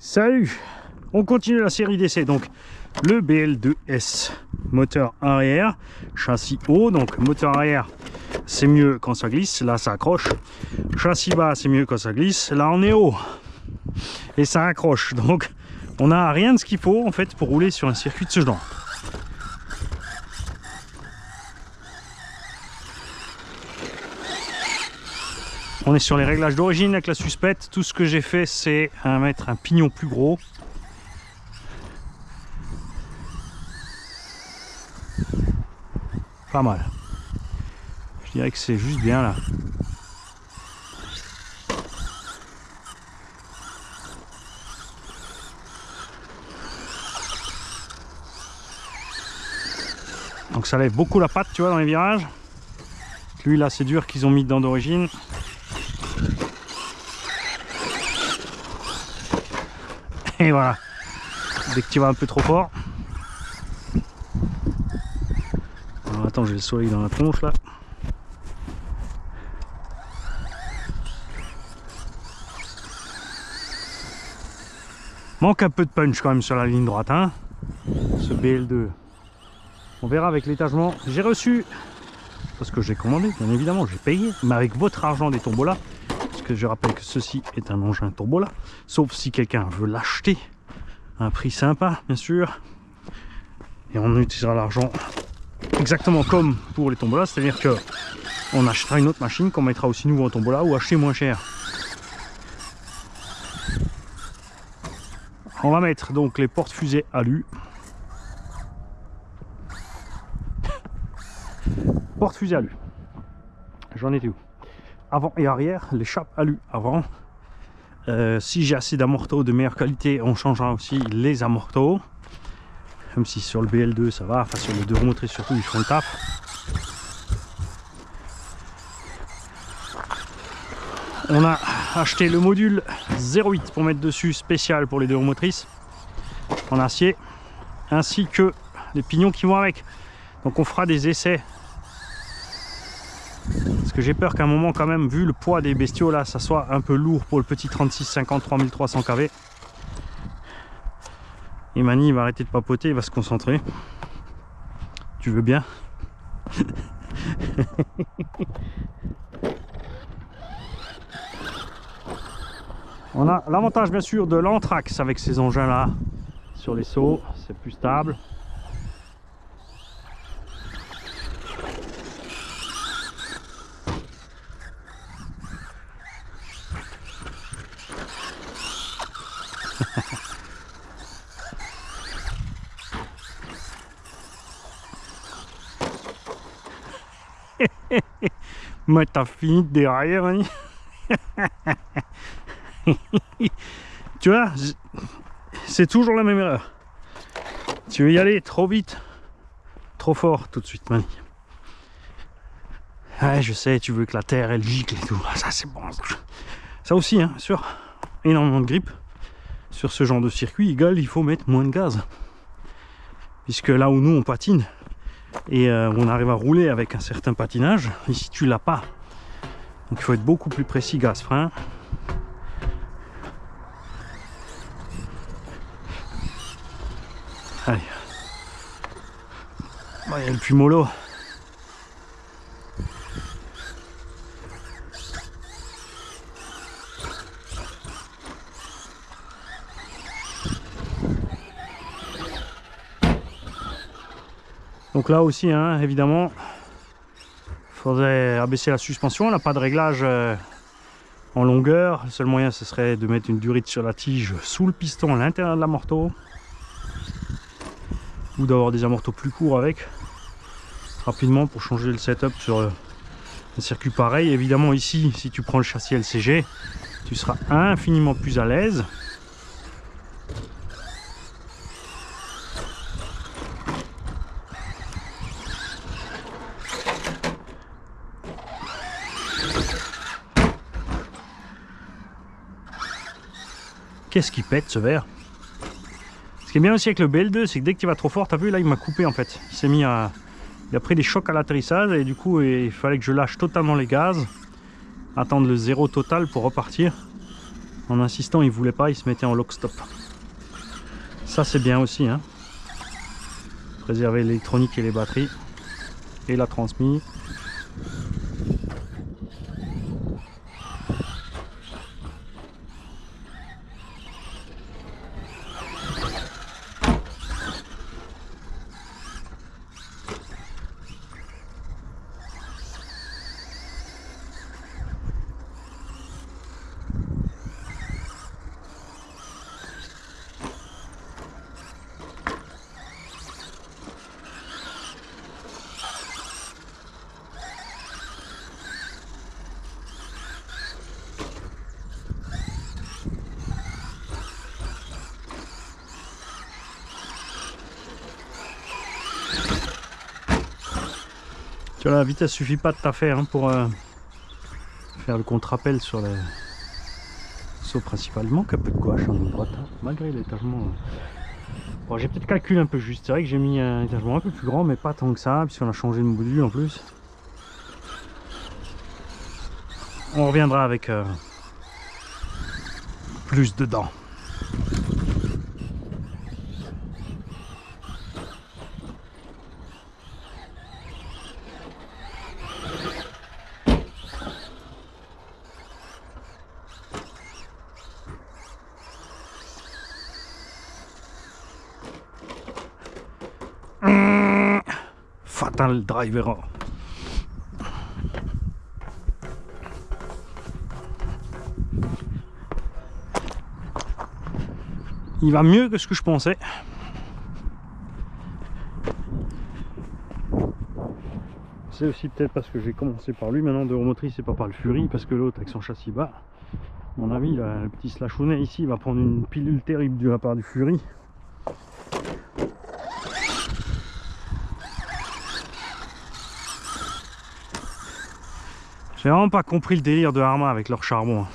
Salut, on continue la série d'essais. Donc le BL2S, moteur arrière, châssis haut. Donc moteur arrière, c'est mieux quand ça glisse, là ça accroche. Châssis bas, c'est mieux quand ça glisse, là on est haut et ça accroche. Donc on n'a rien de ce qu'il faut en fait pour rouler sur un circuit de ce genre. On est sur les réglages d'origine avec la suspette. Tout ce que j'ai fait, c'est mettre un pignon plus gros. Pas mal. Je dirais que c'est juste bien là. Donc ça lève beaucoup la patte, tu vois, dans les virages. Lui là, c'est dur qu'ils ont mis dedans d'origine. Et voilà, dès que tu vas un peu trop fort. Alors attends, j'ai le soleil dans la tronche là. Manque un peu de punch quand même sur la ligne droite, hein, ce BL2. On verra avec l'étagement. J'ai reçu, parce que j'ai commandé, bien évidemment, j'ai payé, mais avec votre argent des tombolas. Parce que je rappelle que ceci est un engin tombola, sauf si quelqu'un veut l'acheter à un prix sympa, bien sûr. Et on utilisera l'argent exactement comme pour les tombolas, c'est-à-dire que on achètera une autre machine qu'on mettra aussi nouveau en tombola ou acheter moins cher. On va mettre donc les porte-fusées alu. Porte-fusée alu. J'en étais où? Avant et arrière, les chapes alu avant. Si j'ai assez d'amortos de meilleure qualité, on changera aussi les amortos. Même si sur le BL2 ça va, enfin sur les deux roues motrices surtout ils font le taf. On a acheté le module 0,8 pour mettre dessus, spécial pour les deux roues motrices en acier, ainsi que les pignons qui vont avec. Donc on fera des essais. Parce que j'ai peur qu'à un moment quand même, vu le poids des bestiaux là, ça soit un peu lourd pour le petit 3650 3300 kV. Et Mani il va arrêter de papoter, il va se concentrer. Tu veux bien? On a l'avantage bien sûr de l'Anthrax avec ces engins là sur les sauts, c'est plus stable. Mais t'as fini derrière, hein. Tu vois, c'est toujours la même erreur. Tu veux y aller trop vite, trop fort tout de suite, Mani. Ouais, je sais, tu veux que la terre elle gicle et tout. Ça c'est bon. Ça aussi, hein, bien sûr. Énormément de grippe. Sur ce genre de circuit, il faut mettre moins de gaz. Puisque là où nous on patine, et on arrive à rouler avec un certain patinage, ici tu l'as pas, donc il faut être beaucoup plus précis gaz frein. Allez, bon, il y a le puits mollo. Donc là aussi, hein, évidemment, il faudrait abaisser la suspension. On n'a pas de réglage en longueur. Le seul moyen, ce serait de mettre une durite sur la tige sous le piston à l'intérieur de l'amorto. Ou d'avoir des amortos plus courts avec. Rapidement pour changer le setup sur un circuit pareil. Évidemment ici, si tu prends le châssis LCG, tu seras infiniment plus à l'aise. Qu'est-ce qui pète ce verre? Ce qui est bien aussi avec le BL2, c'est que dès que tu vas trop fort, t'as vu là il m'a coupé en fait. Il s'est mis à... Il a pris des chocs à l'atterrissage et du coup il fallait que je lâche totalement les gaz. Attendre le zéro total pour repartir. En insistant, il voulait pas, il se mettait en lock stop. Ça c'est bien aussi, hein. Préserver l'électronique et les batteries et la transmise. Tu vois, la vitesse suffit pas de t'affaire hein, pour faire le contre-appel sur les sauts principalement. Un peu de gouache en ligne droite, hein, malgré l'étagement. Bon, j'ai peut-être calculé un peu juste. C'est vrai que j'ai mis un étagement un peu plus grand, mais pas tant que ça, puisqu'on a changé de module en plus. On reviendra avec plus dedans. Fatal driver. Il va mieux que ce que je pensais. C'est aussi peut-être parce que j'ai commencé par lui maintenant de remotrice et pas par le Fury, parce que l'autre avec son châssis bas, à mon avis là, le petit slashounet ici il va prendre une pilule terrible de la part du Fury. J'ai vraiment pas compris le délire de Arma avec leur charbon.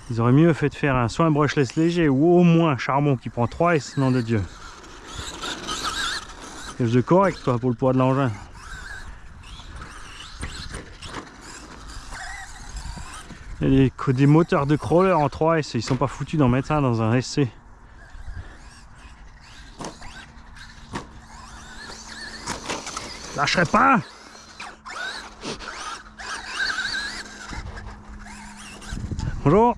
Ils auraient mieux fait de faire soit un brushless léger ou au moins un charbon qui prend 3S, nom de Dieu. Quelque chose de correct quoi pour le poids de l'engin. Il y a des moteurs de crawler en 3S, ils sont pas foutus d'en mettre ça dans un SC. Lâcherai pas! Bonjour.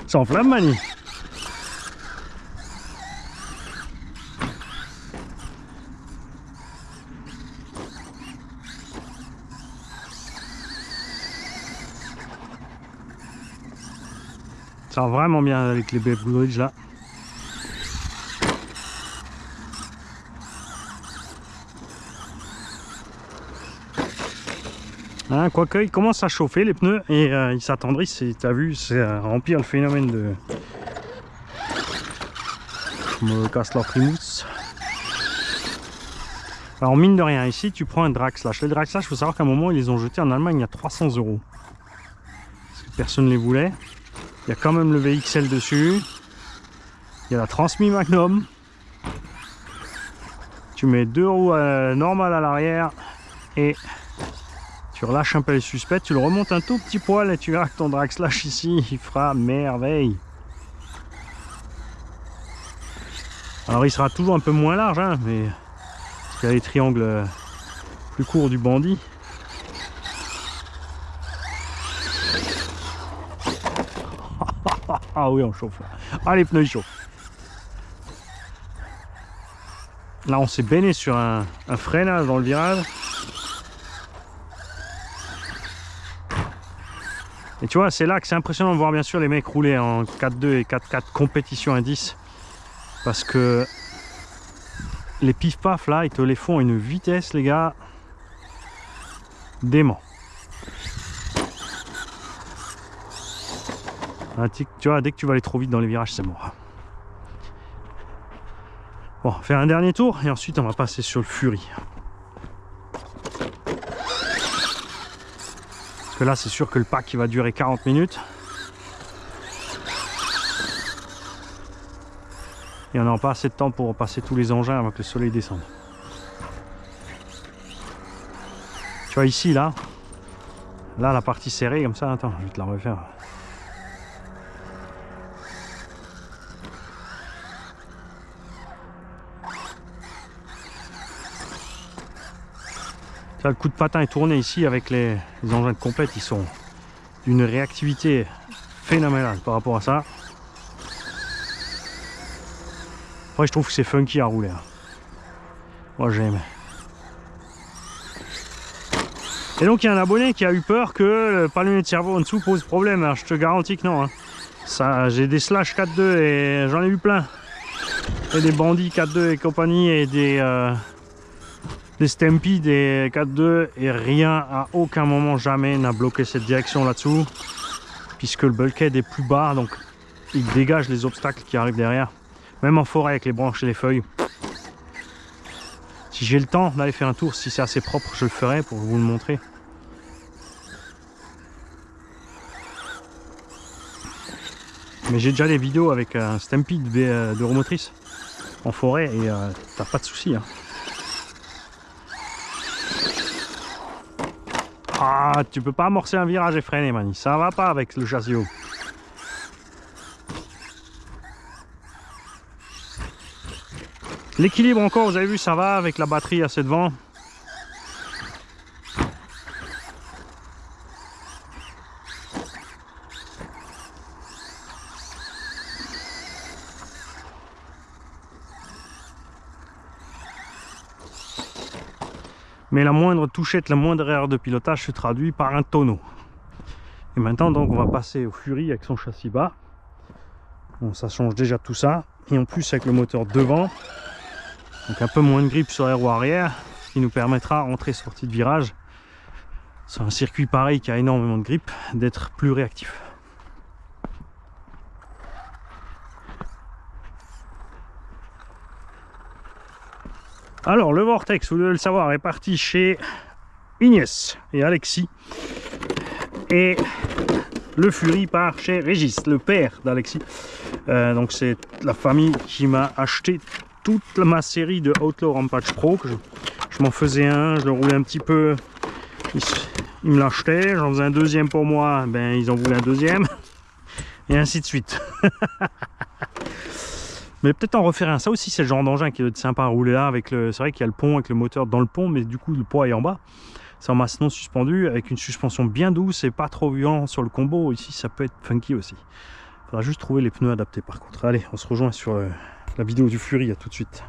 Sans flamme, Mani. Ça va vraiment bien avec les Babe Goodrich là. Hein, quoique ils commencent à chauffer les pneus et ils s'attendrissent, et tu as vu, c'est empire le phénomène de... Je me casse leur primousse. Alors mine de rien, ici tu prends un drag slash. Les drag slash, il faut savoir qu'à un moment ils les ont jetés en Allemagne à 300 €. Parce que personne ne les voulait. Il y a quand même le VXL dessus. Il y a la transmis Magnum. Tu mets deux roues normales à l'arrière et tu relâches un peu les suspects, tu le remontes un tout petit poil et tu verras que ton drag slash ici il fera merveille. Alors il sera toujours un peu moins large hein, mais parce qu'il y a les triangles plus courts du bandit. Ah oui, on chauffe là. Ah, les pneus ils chauffent. Là on s'est bainé sur un freinage dans le virage. Et tu vois, c'est là que c'est impressionnant de voir bien sûr les mecs rouler en 4.2 et 4.4 compétition indice. Parce que les pif-paf là, ils te les font à une vitesse les gars. Dément. Tu vois, dès que tu vas aller trop vite dans les virages, c'est mort. Bon, on va faire un dernier tour et ensuite on va passer sur le Fury. Parce que là c'est sûr que le pack il va durer 40 minutes. Et on n'a pas assez de temps pour passer tous les engins avant que le soleil descende. Tu vois ici là la partie serrée comme ça, attends, je vais te la refaire. Tu vois, le coup de patin est tourné ici avec les engins de complète, ils sont d'une réactivité phénoménale par rapport à ça. Après je trouve que c'est funky à rouler. Hein. Moi j'aime. Et donc il y a un abonné qui a eu peur que le palonnier de cerveau en dessous pose problème. Alors je te garantis que non. Hein. Ça, j'ai des slash 4.2 et j'en ai eu plein. Et des bandits 4.2 et compagnie et des Stampede des 4.2 et rien à aucun moment jamais n'a bloqué cette direction là-dessous. Puisque le bulkhead est plus bas, donc il dégage les obstacles qui arrivent derrière. Même en forêt avec les branches et les feuilles. Si j'ai le temps d'aller faire un tour, si c'est assez propre, je le ferai pour vous le montrer. Mais j'ai déjà des vidéos avec un Stampede de remotrice en forêt et t'as pas de soucis. Hein. Ah, tu peux pas amorcer un virage et freiner, Mani. Ça va pas avec le châssis haut. L'équilibre encore, vous avez vu, ça va avec la batterie assez devant. Mais la moindre touchette, la moindre erreur de pilotage se traduit par un tonneau. Et maintenant, donc, on va passer au Fury avec son châssis bas. Bon, ça change déjà tout ça. Et en plus, avec le moteur devant, donc un peu moins de grip sur les roues arrière, ce qui nous permettra, entrée-sortie de virage, sur un circuit pareil qui a énormément de grip, d'être plus réactif. Alors, le Vortex, vous devez le savoir, est parti chez Ignace et Alexis. Et le Fury part chez Régis, le père d'Alexis. Donc c'est la famille qui m'a acheté toute ma série de Outlaw Rampage Pro. Je m'en faisais un, je le roulais un petit peu, ils me l'achetaient, j'en faisais un deuxième pour moi, ben ils en voulaient un deuxième, et ainsi de suite. Mais peut-être en refaire un, ça aussi c'est le genre d'engin qui doit être sympa à rouler là, avec le, c'est vrai qu'il y a le pont avec le moteur dans le pont, mais du coup le poids est en bas. C'est en masse non suspendue avec une suspension bien douce et pas trop violent sur le combo. Ici ça peut être funky aussi. Il faudra juste trouver les pneus adaptés par contre. Allez, on se rejoint sur la vidéo du Fury, à tout de suite.